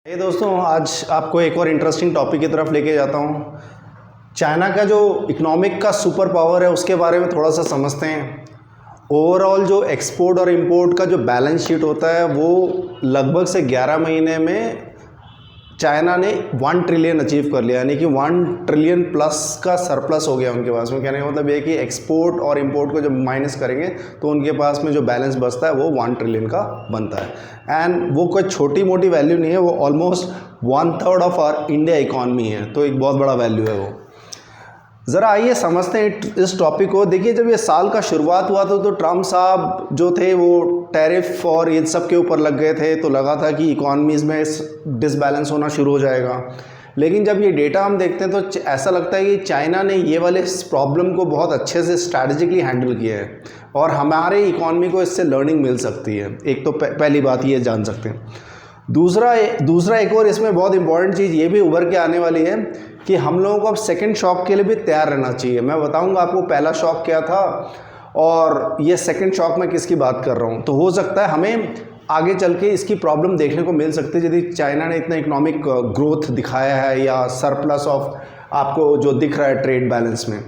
ये दोस्तों, आज आपको एक और इंटरेस्टिंग टॉपिक की तरफ लेके जाता हूँ। चाइना का जो इकोनॉमिक का सुपर पावर है उसके बारे में थोड़ा सा समझते हैं। ओवरऑल जो एक्सपोर्ट और इंपोर्ट का जो बैलेंस शीट होता है वो लगभग से 11 महीने में चाइना ने 1 ट्रिलियन अचीव कर लिया, यानी कि 1 ट्रिलियन प्लस का सरप्लस हो गया उनके पास में। कहने का मतलब ये कि एक्सपोर्ट और इंपोर्ट को जब माइनस करेंगे तो उनके पास में जो बैलेंस बचता है वो 1 ट्रिलियन का बनता है। एंड वो कोई छोटी मोटी वैल्यू नहीं है, वो almost 1/3 of our India economy है, तो एक बहुत बड़ा वैल्यू है वो। ज़रा आइए समझते हैं इस टॉपिक को। देखिए, जब ये साल का शुरुआत हुआ तो ट्रम्प साहब जो थे वो टैरिफ और इन सब के ऊपर लग गए थे, तो लगा था कि इकॉनमीज़ में डिसबैलेंस होना शुरू हो जाएगा। लेकिन जब ये डेटा हम देखते हैं तो ऐसा लगता है कि चाइना ने ये वाले प्रॉब्लम को बहुत अच्छे से स्ट्रैटेजिकली हैंडल किया है और हमारे इकॉनमी को इससे लर्निंग मिल सकती है। एक तो पहली बात ये जान सकते हैं। दूसरा एक और इसमें बहुत इंपॉर्टेंट चीज़ ये भी उभर के आने वाली है कि हम लोगों को अब सेकंड शॉक के लिए भी तैयार रहना चाहिए। मैं बताऊंगा आपको पहला शॉक क्या था और ये सेकंड शॉक में किसकी बात कर रहा हूँ। तो हो सकता है हमें आगे चल के इसकी प्रॉब्लम देखने को मिल सकती है यदि चाइना ने इतना इकोनॉमिक ग्रोथ दिखाया है या सरप्लस ऑफ आपको जो दिख रहा है ट्रेड बैलेंस में।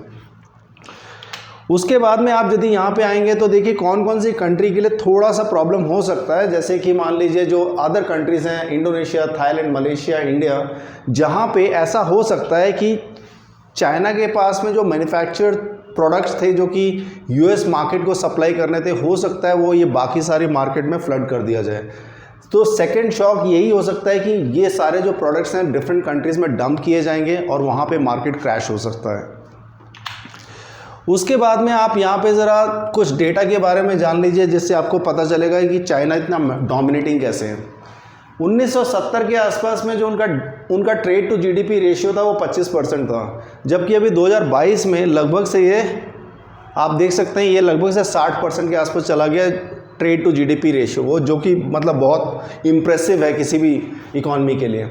उसके बाद में आप यदि यहाँ पे आएंगे तो देखिए कौन कौन सी कंट्री के लिए थोड़ा सा प्रॉब्लम हो सकता है। जैसे कि मान लीजिए जो अदर कंट्रीज़ हैं, इंडोनेशिया, थाईलैंड, मलेशिया, इंडिया, जहाँ पे ऐसा हो सकता है कि चाइना के पास में जो मैन्युफैक्चर्ड प्रोडक्ट्स थे जो कि यूएस मार्केट को सप्लाई करने थे, हो सकता है वो ये बाकी सारी मार्केट में फ्लड कर दिया जाए। तो सेकेंड शॉक यही हो सकता है कि ये सारे जो प्रोडक्ट्स हैं डिफरेंट कंट्रीज़ में डंप किए जाएंगे और वहाँ पर मार्केट क्रैश हो सकता है। उसके बाद में आप यहाँ पे ज़रा कुछ डेटा के बारे में जान लीजिए जिससे आपको पता चलेगा कि चाइना इतना डोमिनेटिंग कैसे है। 1970 के आसपास में जो उनका ट्रेड टू जीडीपी रेशियो था वो 25% था, जबकि अभी 2022 में लगभग से ये आप देख सकते हैं ये लगभग से 60% के आसपास चला गया ट्रेड टू जीडीपी रेशियो, वो जो कि मतलब बहुत इम्प्रेसिव है किसी भी इकॉनमी के लिए।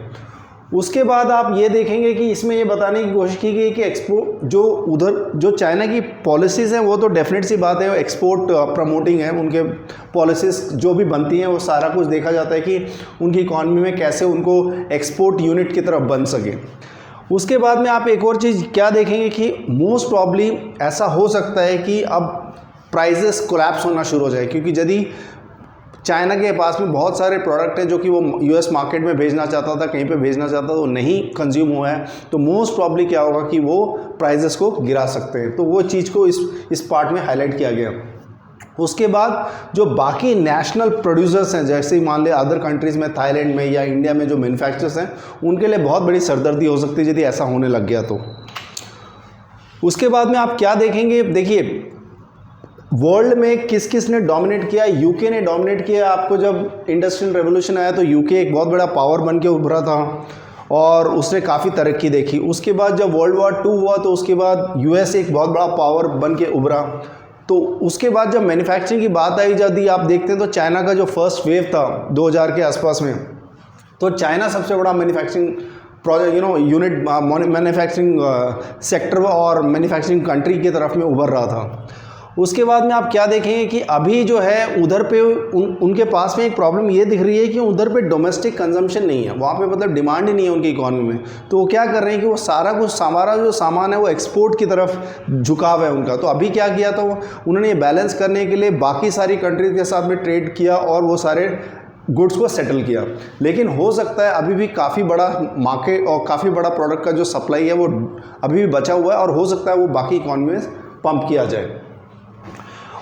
उसके बाद आप ये देखेंगे कि इसमें ये बताने की कोशिश की गई कि एक्सपोर्ट जो चाइना की पॉलिसीज़ हैं वो तो डेफिनेट सी बात है, एक्सपोर्ट प्रमोटिंग है। उनके पॉलिसीज़ जो भी बनती हैं वो सारा कुछ देखा जाता है कि उनकी इकॉनमी में कैसे उनको एक्सपोर्ट यूनिट की तरफ बन सके। उसके बाद में आप एक और चीज़ क्या देखेंगे कि मोस्ट प्रॉब्ली ऐसा हो सकता है कि अब प्राइजेस कोलैप्स होना शुरू हो जाए, क्योंकि यदि चाइना के पास में बहुत सारे प्रोडक्ट हैं जो कि वो यूएस मार्केट में भेजना चाहता था, कहीं पे भेजना चाहता था, वो नहीं कंज्यूम हुआ है, तो मोस्ट प्रॉब्ली क्या होगा कि वो प्राइजेस को गिरा सकते हैं। तो वो चीज़ को इस पार्ट में हाईलाइट किया गया। उसके बाद जो बाकी नेशनल प्रोड्यूसर्स हैं, जैसे मान लिया अदर कंट्रीज़ में, थाईलैंड में या इंडिया में जो मैन्युफैक्चरर्स हैं, उनके लिए बहुत बड़ी सरदर्दी हो सकती है यदि ऐसा होने लग गया तो। उसके बाद में आप क्या देखेंगे, देखिए वर्ल्ड में किस किस ने डोमिनेट किया। यूके ने डोमिनेट किया। आपको जब इंडस्ट्रियल रेवोल्यूशन आया तो यूके एक बहुत बड़ा पावर बन के उभरा था और उसने काफ़ी तरक्की देखी। उसके बाद जब वर्ल्ड वॉर 2 हुआ तो उसके बाद यूएस एक बहुत बड़ा पावर बन के उभरा। तो उसके बाद जब मैन्युफैक्चरिंग की बात आई, यदि आप देखते हैं तो चाइना का जो फर्स्ट वेव था 2000 के आसपास में, तो चाइना सबसे बड़ा manufacturing project unit manufacturing sector और मैन्युफैक्चरिंग कंट्री की तरफ में उभर रहा था। उसके बाद में आप क्या देखेंगे कि अभी जो है उधर पे उनके पास में एक प्रॉब्लम ये दिख रही है कि उधर पे डोमेस्टिक कंजम्पशन नहीं है, वहाँ पे मतलब डिमांड ही नहीं है उनकी इकॉनमी में। तो वो क्या कर रहे हैं कि वो सारा कुछ हमारा जो सामान है वो एक्सपोर्ट की तरफ झुकाव है उनका। तो अभी क्या किया था उन्होंने ये बैलेंस करने के लिए बाकी सारी कंट्रीज के साथ में ट्रेड किया और वो सारे गुड्स को सेटल किया। लेकिन हो सकता है अभी भी काफ़ी बड़ा मार्केट और काफ़ी बड़ा प्रोडक्ट का जो सप्लाई है वो अभी भी बचा हुआ है और हो सकता है वो बाकी इकॉनमी में पंप किया जाए।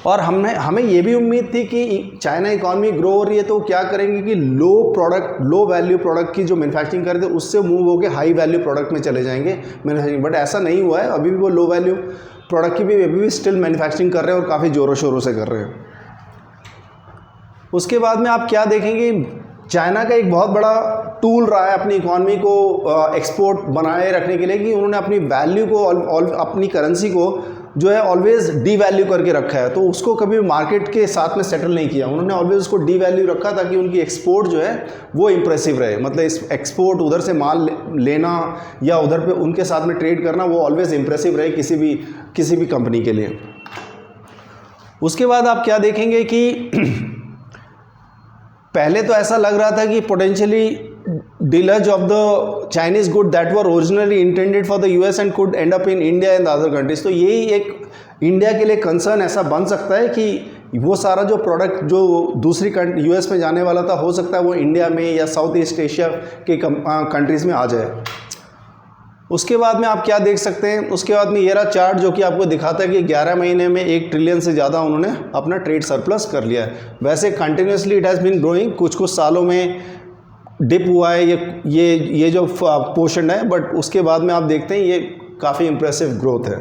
और हमें ये भी उम्मीद थी कि चाइना इकॉनमी ग्रो हो रही है तो क्या करेंगे कि लो वैल्यू प्रोडक्ट की जो मैन्युफैक्चरिंग कर रहे थे उससे मूव होकर हाई वैल्यू प्रोडक्ट में चले जाएंगे मैन्युफैक्चरिंग। बट ऐसा नहीं हुआ है, अभी भी वो लो वैल्यू प्रोडक्ट की भी अभी भी स्टिल मैन्युफैक्चरिंग कर रहे हैं और काफ़ी ज़ोरों शोरों से कर रहे हैं। उसके बाद में आप क्या देखेंगे, चाइना का एक बहुत बड़ा टूल रहा है अपनी इकॉनमी को एक्सपोर्ट बनाए रखने के लिए कि उन्होंने अपनी वैल्यू को अपनी करेंसी को जो है ऑलवेज डी वैल्यू करके रखा है। तो उसको कभी मार्केट के साथ में सेटल नहीं किया, उन्होंने ऑलवेज उसको डी वैल्यू रखा ताकि उनकी एक्सपोर्ट जो है वो इम्प्रेसिव रहे। मतलब इस एक्सपोर्ट उधर से माल लेना या उधर पे उनके साथ में ट्रेड करना वो ऑलवेज इम्प्रेसिव रहे किसी भी कंपनी के लिए। उसके बाद आप क्या देखेंगे कि पहले तो ऐसा लग रहा था कि potentially deluge of the Chinese good that were originally intended for the US and could end up in India and the other countries। तो यही एक इंडिया के लिए कंसर्न ऐसा बन सकता है कि वो सारा जो प्रोडक्ट जो दूसरी US में जाने वाला था, हो सकता है वो इंडिया में या साउथ ईस्ट एशिया के कंट्रीज़ में आ जाए। उसके बाद में आप क्या देख सकते हैं, उसके बाद में ये रहा चार्ट जो कि आपको दिखाता है कि 11 महीने में 1 ट्रिलियन से ज़्यादा उन्होंने अपना ट्रेड सरप्लस कर लिया है। वैसे continuously it has been growing, कुछ कुछ सालों में डिप हुआ है ये जो पोर्शन है, बट उसके बाद में आप देखते हैं ये काफ़ी इंप्रेसिव ग्रोथ है।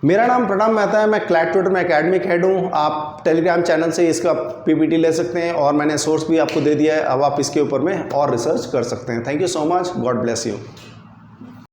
मेरा नाम प्रणव मेहता है, मैं क्लैट ट्विटर में एकेडमिक हेड हूँ। आप टेलीग्राम चैनल से इसका पीपीटी ले सकते हैं और मैंने सोर्स भी आपको दे दिया है, अब आप इसके ऊपर में और रिसर्च कर सकते हैं। Thank you so much, God bless you.